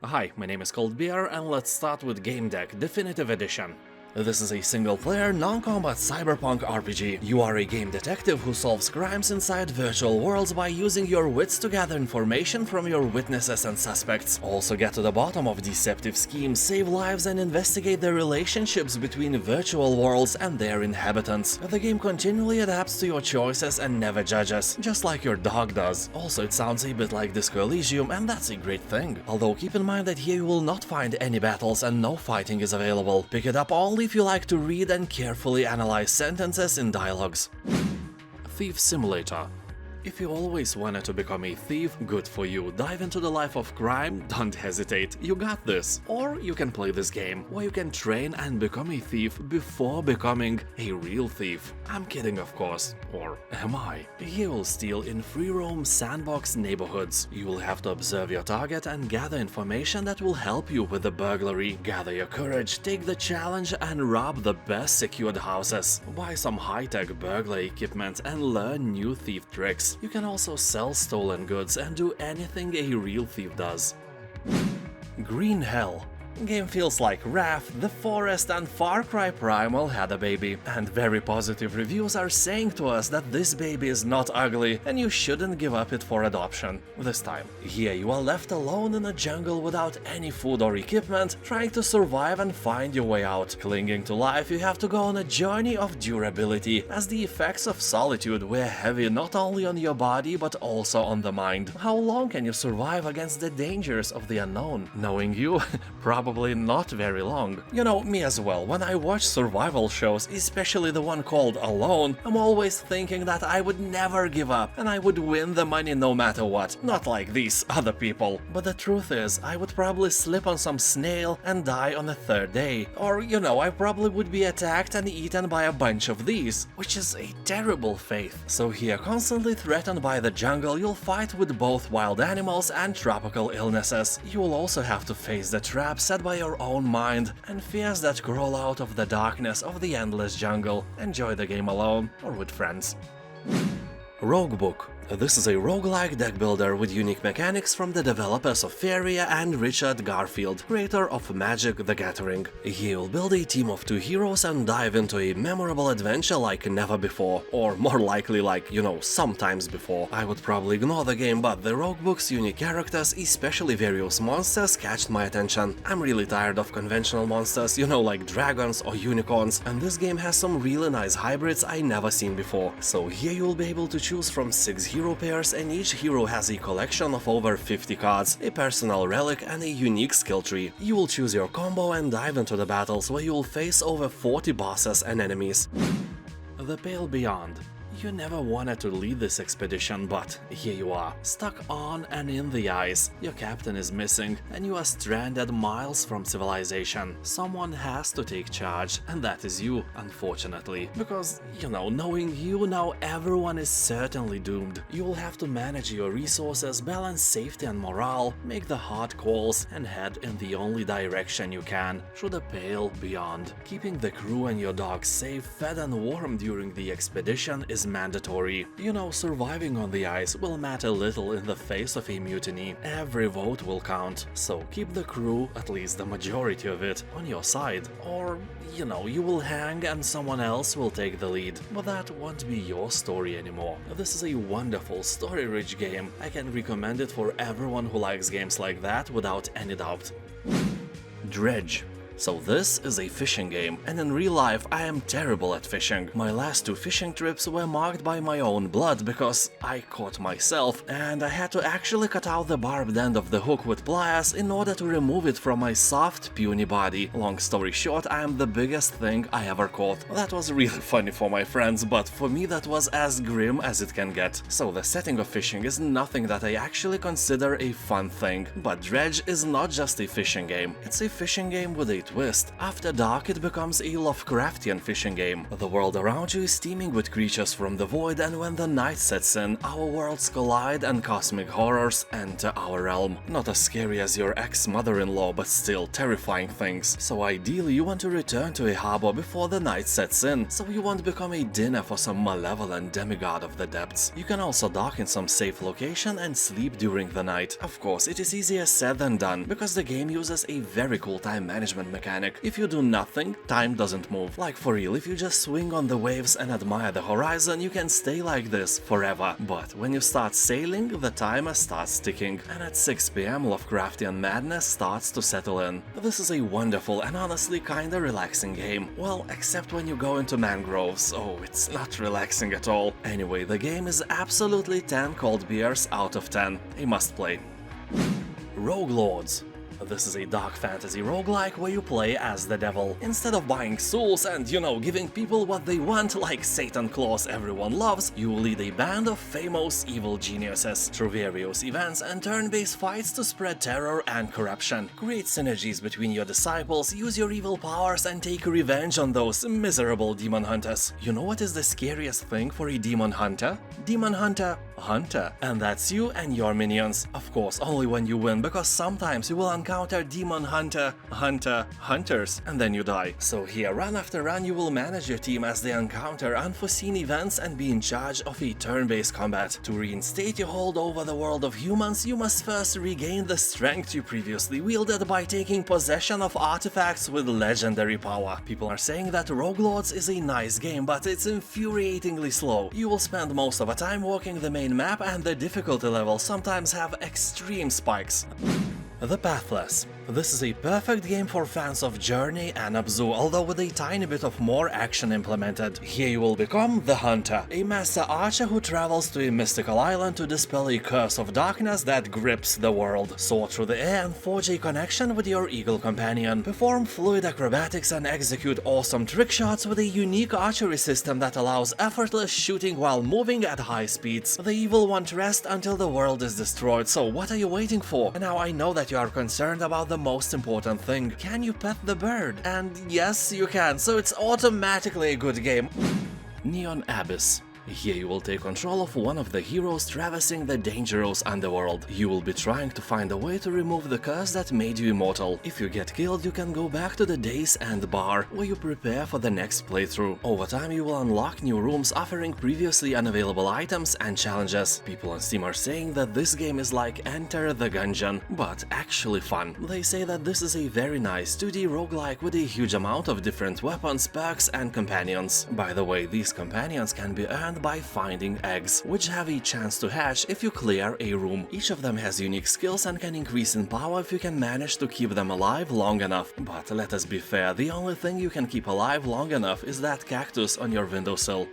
Hi, my name is Coldbeer, and let's start with Gamedec Definitive Edition. This is a single-player, non-combat cyberpunk RPG. You are a game detective who solves crimes inside virtual worlds by using your wits to gather information from your witnesses and suspects. Also get to the bottom of deceptive schemes, save lives and investigate the relationships between virtual worlds and their inhabitants. The game continually adapts to your choices and never judges, just like your dog does. Also, it sounds a bit like Disco Elysium, and that's a great thing. Although keep in mind that here you will not find any battles and no fighting is available. Pick it up only if you like to read and carefully analyze sentences in dialogues. Thief Simulator. If you always wanted to become a thief, good for you. Dive into the life of crime, don't hesitate, you got this. Or you can play this game, where you can train and become a thief before becoming a real thief. I'm kidding, of course. Or am I? You will steal in free-roam sandbox neighborhoods. You will have to observe your target and gather information that will help you with the burglary. Gather your courage, take the challenge and rob the best secured houses. Buy some high-tech burglar equipment and learn new thief tricks. You can also sell stolen goods and do anything a real thief does. Green Hell. Game feels like Wrath, The Forest and Far Cry Primal had a baby, and very positive reviews are saying to us that this baby is not ugly and you shouldn't give up it for adoption. This time, here you are left alone in a jungle without any food or equipment, trying to survive and find your way out. Clinging to life, you have to go on a journey of durability, as the effects of solitude weigh heavy not only on your body but also on the mind. How long can you survive against the dangers of the unknown? Knowing you, probably not very long. You know, me as well, when I watch survival shows, especially the one called Alone, I'm always thinking that I would never give up and I would win the money no matter what, not like these other people. But the truth is, I would probably slip on some snail and die on the third day. Or, you know, I probably would be attacked and eaten by a bunch of these, which is a terrible fate. So here, constantly threatened by the jungle, you'll fight with both wild animals and tropical illnesses. You will also have to face the traps set by your own mind and fears that crawl out of the darkness of the endless jungle. Enjoy the game alone or with friends. Roguebook. This is a roguelike deck builder with unique mechanics from the developers of Feria and Richard Garfield, creator of Magic: The Gathering. He'll build a team of two heroes and dive into a memorable adventure like never before, or more likely like, you know, sometimes before. I would probably ignore the game, but the Roguebook's unique characters, especially various monsters, catched my attention. I'm really tired of conventional monsters, you know, like dragons or unicorns, and this game has some really nice hybrids I never seen before. So here you'll be able to choose from 6 hero pairs, and each hero has a collection of over 50 cards, a personal relic and a unique skill tree. You will choose your combo and dive into the battles where you will face over 40 bosses and enemies. The Pale Beyond. You never wanted to lead this expedition, but here you are, stuck on and in the ice. Your captain is missing, and you are stranded miles from civilization. Someone has to take charge, and that is you, unfortunately. Because, you know, knowing you, now everyone is certainly doomed. You will have to manage your resources, balance safety and morale, make the hard calls, and head in the only direction you can, through the Pale Beyond. Keeping the crew and your dogs safe, fed and warm during the expedition is mandatory. You know, surviving on the ice will matter little in the face of a mutiny. Every vote will count, so keep the crew, at least the majority of it, on your side. Or, you know, you will hang and someone else will take the lead, but that won't be your story anymore. This is a wonderful, story-rich game. I can recommend it for everyone who likes games like that without any doubt. Dredge. So this is a fishing game, and in real life I am terrible at fishing. My last 2 fishing trips were marked by my own blood because I caught myself, and I had to actually cut out the barbed end of the hook with pliers in order to remove it from my soft, puny body. Long story short, I am the biggest thing I ever caught. That was really funny for my friends, but for me that was as grim as it can get. So the setting of fishing is nothing that I actually consider a fun thing. But Dredge is not just a fishing game. It's a fishing game with a twist. After dark, it becomes a Lovecraftian fishing game. The world around you is teeming with creatures from the void, and when the night sets in, our worlds collide and cosmic horrors enter our realm. Not as scary as your ex-mother-in-law, but still terrifying things. So ideally, you want to return to a harbor before the night sets in, so you won't become a dinner for some malevolent demigod of the depths. You can also dock in some safe location and sleep during the night. Of course, it is easier said than done, because the game uses a very cool time management mechanic. If you do nothing, time doesn't move. Like for real, if you just swing on the waves and admire the horizon, you can stay like this forever. But when you start sailing, the timer starts ticking, and at 6 PM Lovecraftian madness starts to settle in. This is a wonderful and honestly kinda relaxing game. Well, except when you go into mangroves. Oh, it's not relaxing at all. Anyway, the game is absolutely 10 cold beers out of 10. A must play. Rogue Lords. This is a dark fantasy roguelike where you play as the devil. Instead of buying souls and, you know, giving people what they want like Satan claws everyone loves, you will lead a band of famous evil geniuses through various events and turn-based fights to spread terror and corruption. Create synergies between your disciples, use your evil powers, and take revenge on those miserable demon hunters. You know what is the scariest thing for a demon hunter? Demon hunter. And that's you and your minions. Of course, only when you win, because sometimes you will encounter demon hunters, and then you die. So here, run after run, you will manage your team as they encounter unforeseen events and be in charge of a turn-based combat. To reinstate your hold over the world of humans, you must first regain the strength you previously wielded by taking possession of artifacts with legendary power. People are saying that Rogue Lords is a nice game, but it's infuriatingly slow. You will spend most of the time walking the main map, and the difficulty levels sometimes have extreme spikes. The Pathless. This is a perfect game for fans of Journey and Abzu, although with a tiny bit of more action implemented. Here you will become the Hunter, a master archer who travels to a mystical island to dispel a curse of darkness that grips the world. Soar through the air and forge a connection with your eagle companion. Perform fluid acrobatics and execute awesome trick shots with a unique archery system that allows effortless shooting while moving at high speeds. The evil won't rest until the world is destroyed, so what are you waiting for? And now I know that you are concerned about the most important thing. Can you pet the bird? And yes, you can, so it's automatically a good game. Neon Abyss. Here you will take control of one of the heroes traversing the dangerous underworld. You will be trying to find a way to remove the curse that made you immortal. If you get killed, you can go back to the Days End bar, where you prepare for the next playthrough. Over time, you will unlock new rooms offering previously unavailable items and challenges. People on Steam are saying that this game is like Enter the Gungeon, but actually fun. They say that this is a very nice 2D roguelike with a huge amount of different weapons, perks, and companions. By the way, these companions can be earned by finding eggs, which have a chance to hatch if you clear a room. Each of them has unique skills and can increase in power if you can manage to keep them alive long enough. But let us be fair, the only thing you can keep alive long enough is that cactus on your windowsill.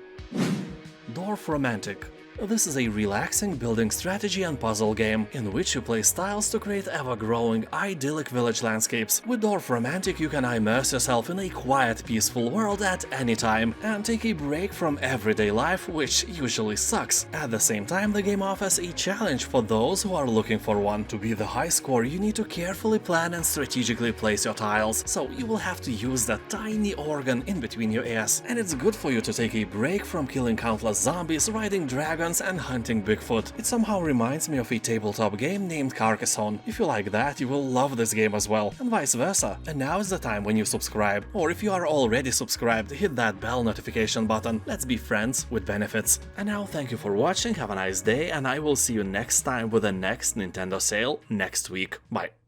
Dorfromantik. This is a relaxing building strategy and puzzle game, in which you place tiles to create ever-growing, idyllic village landscapes. With Dorfromantik, you can immerse yourself in a quiet, peaceful world at any time, and take a break from everyday life, which usually sucks. At the same time, the game offers a challenge for those who are looking for one. To be the high score, you need to carefully plan and strategically place your tiles, so you will have to use that tiny organ in between your ears. And it's good for you to take a break from killing countless zombies, riding dragons, and hunting Bigfoot. It somehow reminds me of a tabletop game named Carcassonne. If you like that, you will love this game as well, and vice versa. And now is the time when you subscribe. Or if you are already subscribed, hit that bell notification button. Let's be friends with benefits. And now thank you for watching, have a nice day, and I will see you next time with the next Nintendo sale next week. Bye.